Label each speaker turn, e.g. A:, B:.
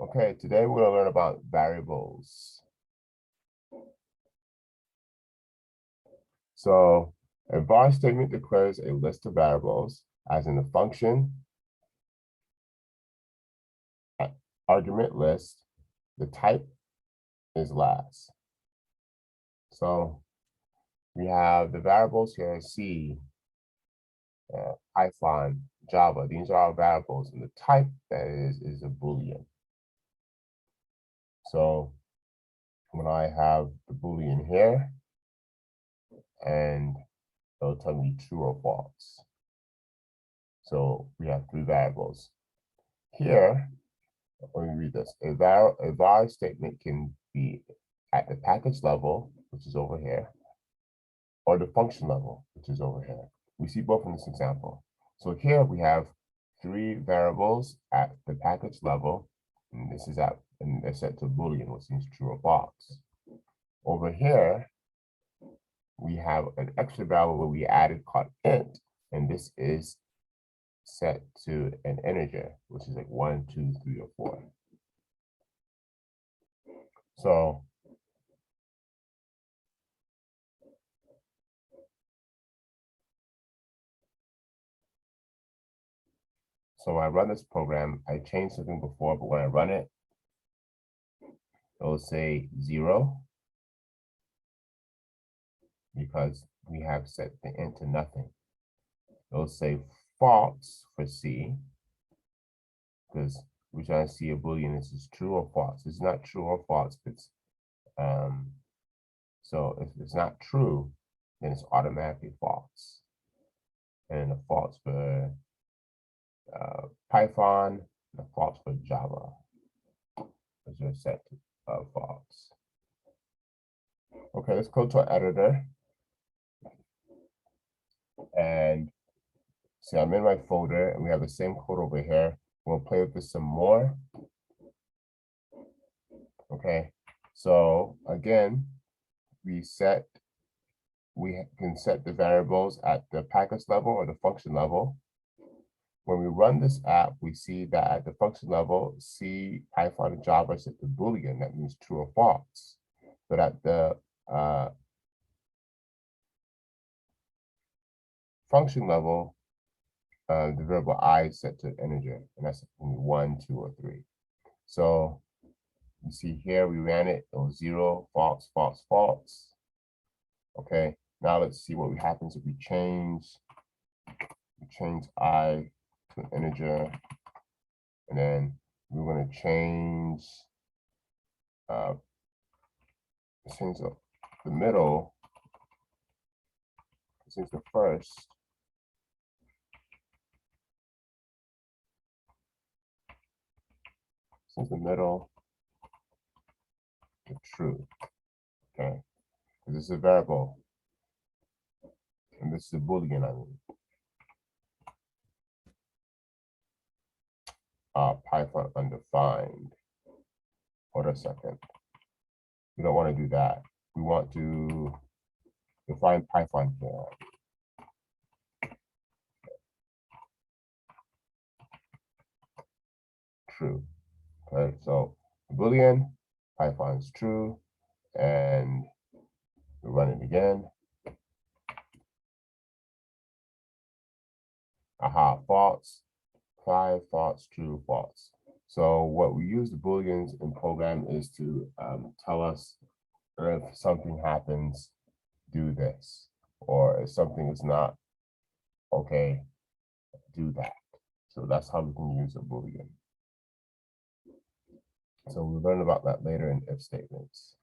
A: Okay, today we're going to learn about variables. So a var statement declares a list of variables, as in the function argument list. The type is last. So we have the variables here, C, Python, Java. These are our variables, and the type that is a Boolean. So when I have the Boolean here, and it'll tell me true or false. So we have three variables. Here, let me read this. A var statement can be at the package level, which is over here, or the function level, which is over here. We see both in this example. So here we have three variables at the package level, and this is and they're set to Boolean, which means true or false. Over here, we have an extra variable where we added called int, and this is set to an integer, which is like 1, 2, 3, or 4. So when I run this program, I changed something before, but when I run it, it'll say 0 because we have set the int to nothing. It'll say false for C because we're trying to see a Boolean. This is true or false. It's not true or false. It's so if it's not true, then it's automatically false. And a false for Python, and a false for Java, because they're set to false. Okay, let's go to our editor. And see, I'm in my folder, and we have the same code over here. We'll play with this some more. Okay, so again, we can set the variables at the package level or the function level. When we run this app, we see that at the function level, C, Python, and Java set to Boolean. That means true or false. But at the function level, the variable I is set to integer, and that's 1, 2, or 3. So you see here, we ran it, it was 0, false, false, false. Okay, now let's see what happens if we change I to an integer, and then we're going to change the middle, since the first. Since the middle to true, okay? This is a variable, and this is a Boolean, I mean. Python undefined. Hold a second. We don't want to do that. We want to define Python here. True. Okay, so Boolean, Python's true, and we run it again. Aha, false, 5, false, true, false. So what we use the Booleans in program is to tell us if something happens, do this, or if something is not okay, do that. So that's how we can use a Boolean. So we'll learn about that later in if statements.